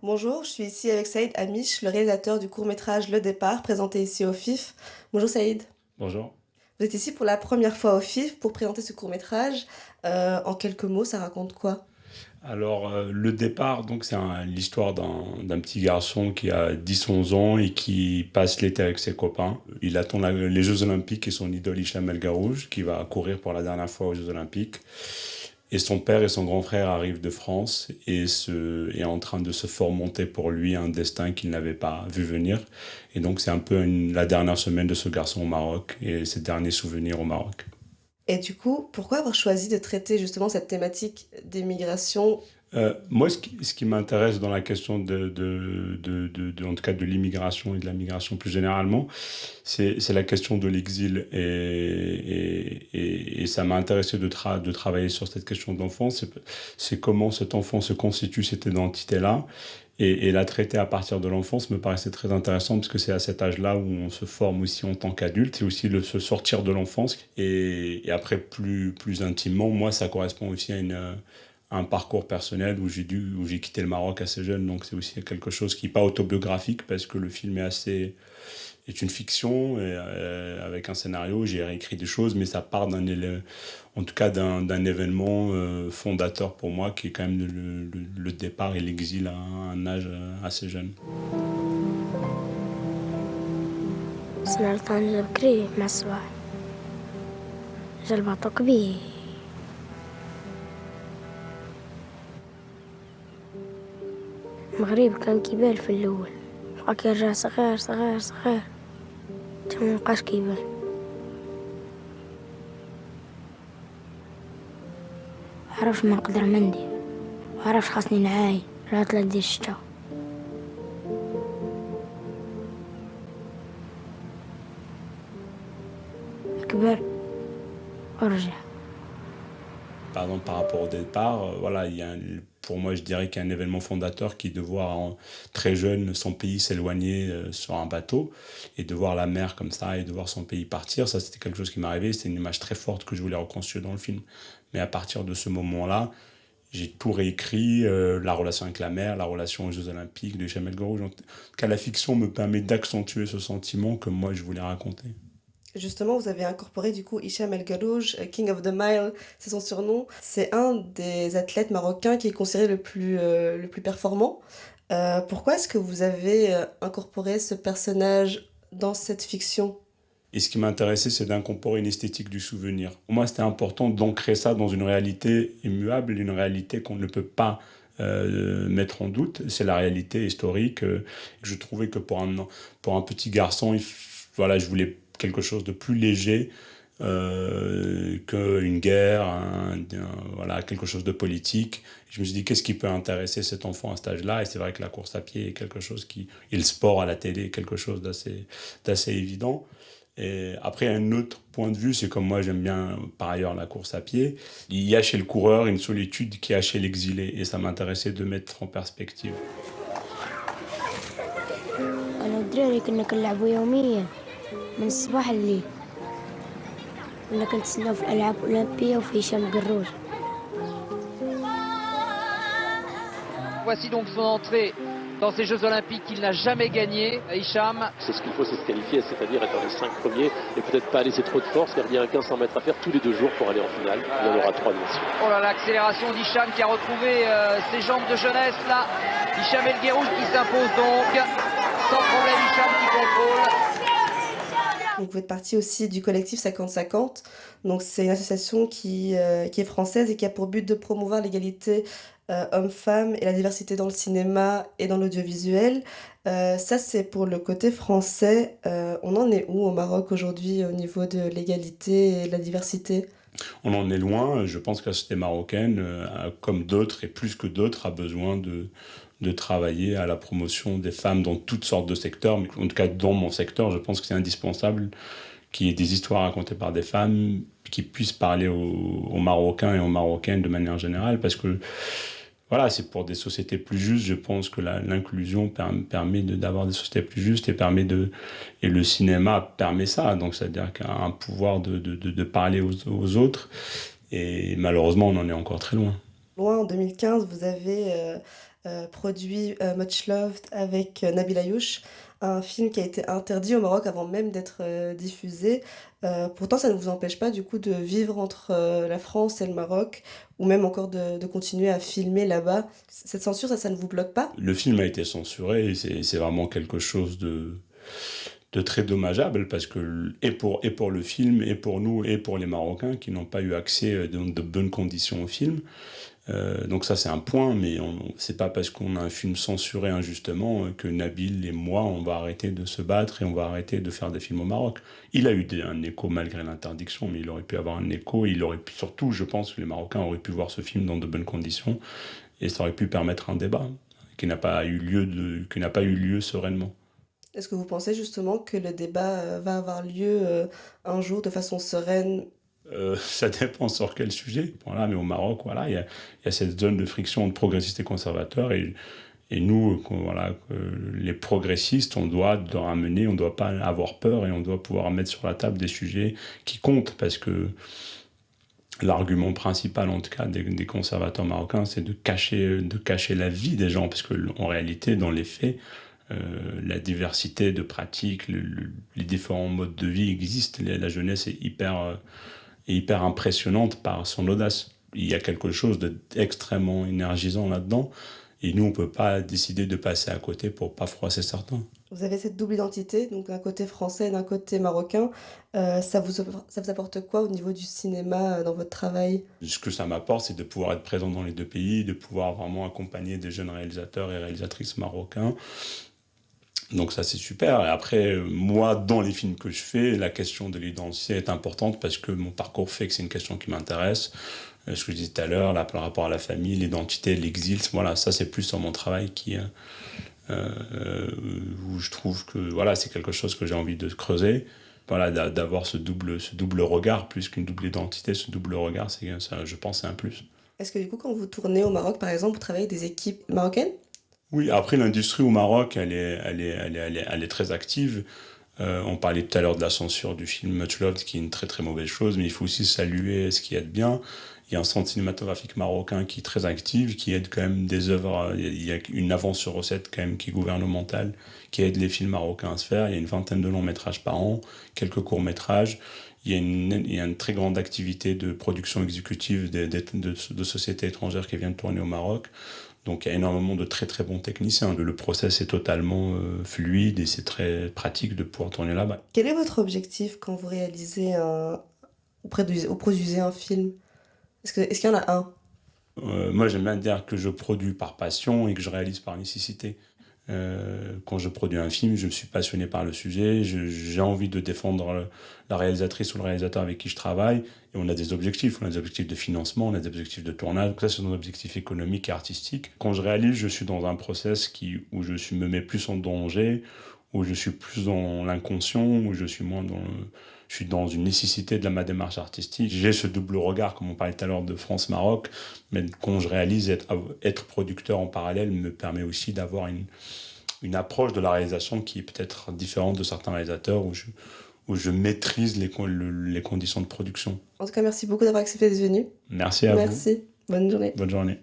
Bonjour, je suis ici avec Saïd Amish, le réalisateur du court-métrage Le Départ, présenté ici au FIF. Bonjour Saïd. Bonjour. Vous êtes ici pour la première fois au FIF pour présenter ce court-métrage. En quelques mots, ça raconte quoi? Alors, le départ, donc, c'est l'histoire d'un petit garçon qui a 10 11 ans et qui passe l'été avec ses copains. Il attend les Jeux Olympiques et son idole Hicham El Garouj, qui va courir pour la dernière fois aux Jeux Olympiques. Et son père et son grand frère arrivent de France et est en train de se formenter pour lui un destin qu'il n'avait pas vu venir. Et donc, c'est un peu la dernière semaine de ce garçon au Maroc et ses derniers souvenirs au Maroc. Et du coup, pourquoi avoir choisi de traiter justement cette thématique des migrations? Moi, ce qui m'intéresse dans la question en tout cas de l'immigration et de la migration plus généralement, c'est la question de l'exil. Et ça m'a intéressé de travailler sur cette question d'enfance. C'est comment cet enfant se constitue cette identité-là. Et la traiter à partir de l'enfance me paraissait très intéressant parce que c'est à cet âge-là où on se forme aussi en tant qu'adulte et aussi se sortir de l'enfance. Et après, plus intimement, moi, ça correspond aussi à un parcours personnel où j'ai quitté le Maroc assez jeune. Donc c'est aussi quelque chose qui n'est pas autobiographique parce que le film est une fiction avec un scénario. J'ai réécrit des choses, mais ça part en tout cas d'un événement fondateur pour moi qui est quand même le départ et l'exil à un âge assez jeune. سنلتقي بكري مع الصباح جلبة كبير المغرب كان كيبان في الأول بقى كيرجع صغير صغير صغير تا مبقاش كيبان عرفت ما نقدر مندي وعرفت خاصني نعاين العطلة ديال الشتا كبر ورجع. Par exemple, par rapport au départ, voilà, pour moi, je dirais qu'il y a un événement fondateur qui est de voir très jeune son pays s'éloigner sur un bateau et de voir la mer comme ça et de voir son pays partir. Ça, c'était quelque chose qui m'est arrivé. C'était une image très forte que je voulais reconstruire dans le film. Mais à partir de ce moment-là, j'ai tout réécrit, la relation avec la mer, la relation aux Jeux Olympiques, de Hicham El Garouj. En tout cas, la fiction me permet d'accentuer ce sentiment que moi, je voulais raconter. Justement, vous avez incorporé du coup Hicham El Galouj, King of the Mile, c'est son surnom. C'est un des athlètes marocains qui est considéré le plus performant. Pourquoi est-ce que vous avez incorporé ce personnage dans cette fiction? Et ce qui m'intéressait, c'est d'incorporer une esthétique du souvenir. Pour moi, c'était important d'ancrer ça dans une réalité immuable, une réalité qu'on ne peut pas mettre en doute. C'est la réalité historique. Je trouvais que pour un petit garçon, voilà, je voulais quelque chose de plus léger qu'une guerre, voilà, quelque chose de politique. Je me suis dit, qu'est-ce qui peut intéresser cet enfant à cet âge-là? Et c'est vrai que la course à pied est quelque chose et le sport à la télé est quelque chose d'assez évident. Et après, un autre point de vue, c'est comme moi j'aime bien par ailleurs la course à pied. Il y a chez le coureur une solitude qui a chez l'exilé et ça m'intéressait de mettre en perspective. أنا والدراري كنا كنلعبوا يوميا من الصباح الليل كنا كنتسناو في الألعاب الأولمبية وفي هشام قروج. Voici donc son entrée dans ces Jeux Olympiques qu'il n'a jamais gagné, Hicham. C'est ce qu'il faut, c'est se qualifier, c'est-à-dire être dans les 5 premiers et peut-être pas laisser trop de force, car il y a un 1500 mètres à faire tous les 2 jours pour aller en finale. Il y en aura 3 bien sûr. Oh là, l'accélération d'Hicham qui a retrouvé ses jambes de jeunesse là. Hicham El Garouj qui s'impose donc. Sans problème, Hicham qui contrôle. Donc vous êtes partie aussi du collectif 50-50. Donc c'est une association qui est française et qui a pour but de promouvoir l'égalité hommes-femmes et la diversité dans le cinéma et dans l'audiovisuel. Ça c'est pour le côté français. On en est où au Maroc aujourd'hui au niveau de l'égalité et de la diversité? On en est loin. Je pense que la société marocaine, comme d'autres et plus que d'autres, a besoin de travailler à la promotion des femmes dans toutes sortes de secteurs. Mais en tout cas, dans mon secteur, je pense que c'est indispensable qu'il y ait des histoires racontées par des femmes qui puissent parler aux Marocains et aux Marocaines de manière générale. Parce que voilà, c'est pour des sociétés plus justes. Je pense que l'inclusion permet d'avoir des sociétés plus justes et le cinéma permet ça. Donc, c'est-à-dire qu'il y a un pouvoir de parler aux autres. Et malheureusement, on en est encore très loin. Loin, en 2015, vous avez produit Much Loved avec Nabil Ayouch, un film qui a été interdit au Maroc avant même d'être diffusé. Pourtant, ça ne vous empêche pas du coup de vivre entre la France et le Maroc, ou même encore de continuer à filmer là-bas. Cette censure, ça ne vous bloque pas? Le film a été censuré et c'est vraiment quelque chose de très dommageable parce que, et pour le film, et pour nous, et pour les Marocains qui n'ont pas eu accès dans de bonnes conditions au film. Donc ça c'est un point, mais c'est pas parce qu'on a un film censuré injustement que Nabil et moi on va arrêter de se battre et on va arrêter de faire des films au Maroc. Il a eu un écho malgré l'interdiction, mais il aurait pu avoir un écho, il aurait pu, surtout je pense que les Marocains auraient pu voir ce film dans de bonnes conditions et ça aurait pu permettre un débat qui n'a pas eu lieu sereinement. Est-ce que vous pensez justement que le débat va avoir lieu un jour de façon sereine? Ça dépend sur quel sujet. Voilà, mais au Maroc, voilà, il y a cette zone de friction entre progressistes et conservateurs. Et nous, voilà, les progressistes, on doit ramener, on ne doit pas avoir peur et on doit pouvoir mettre sur la table des sujets qui comptent. Parce que l'argument principal, en tout cas, des conservateurs marocains, c'est de cacher la vie des gens. Parce qu'en réalité, dans les faits, la diversité de pratiques, les différents modes de vie existent. La jeunesse est hyper impressionnante par son audace. Il y a quelque chose d'extrêmement énergisant là-dedans. Et nous, on ne peut pas décider de passer à côté pour ne pas froisser certains. Vous avez cette double identité, donc d'un côté français et d'un côté marocain. Ça vous apporte quoi au niveau du cinéma dans votre travail? Ce que ça m'apporte, c'est de pouvoir être présent dans les deux pays, de pouvoir vraiment accompagner des jeunes réalisateurs et réalisatrices marocains. Donc ça c'est super. Et après, moi, dans les films que je fais, la question de l'identité est importante parce que mon parcours fait que c'est une question qui m'intéresse. Ce que je disais tout à l'heure, là, par rapport à la famille, l'identité, l'exil, voilà, ça c'est plus sur mon travail où je trouve que voilà, c'est quelque chose que j'ai envie de creuser. Voilà, d'avoir ce double regard, plus qu'une double identité, ce double regard, ça, je pense, c'est un plus. Est-ce que du coup, quand vous tournez au Maroc, par exemple, vous travaillez avec des équipes marocaines? Oui, après l'industrie au Maroc, elle est très active. On parlait tout à l'heure de la censure du film Much Loved, qui est une très très mauvaise chose, mais il faut aussi saluer ce qui est de bien. Il y a un centre cinématographique marocain qui est très actif, qui aide quand même des œuvres. Il y a une avance sur recette quand même qui est gouvernementale, qui aide les films marocains à se faire. Il y a une vingtaine de longs métrages par an, quelques courts métrages. Il y a une très grande activité de production exécutive de sociétés étrangères qui viennent tourner au Maroc. Donc il y a énormément de très très bons techniciens. Le process est totalement fluide et c'est très pratique de pouvoir tourner là-bas. Quel est votre objectif quand vous réalisez ou produisez un film? Est-ce qu'il y en a un? Moi j'aime bien dire que je produis par passion et que je réalise par nécessité. Quand je produis un film, je me suis passionné par le sujet, j'ai envie de défendre la réalisatrice ou le réalisateur avec qui je travaille, et on a des objectifs de financement, on a des objectifs de tournage, donc ça c'est nos objectifs économiques et artistiques. Quand je réalise, je suis dans un process où me mets plus en danger, où je suis plus dans l'inconscient, où je suis moins je suis dans une nécessité de ma démarche artistique. J'ai ce double regard, comme on parlait tout à l'heure de France-Maroc, mais quand je réalise être producteur en parallèle me permet aussi d'avoir une approche de la réalisation qui est peut-être différente de certains réalisateurs où je maîtrise les conditions de production. En tout cas, merci beaucoup d'avoir accepté d'être venu. Merci à vous. Merci. Bonne journée. Bonne journée.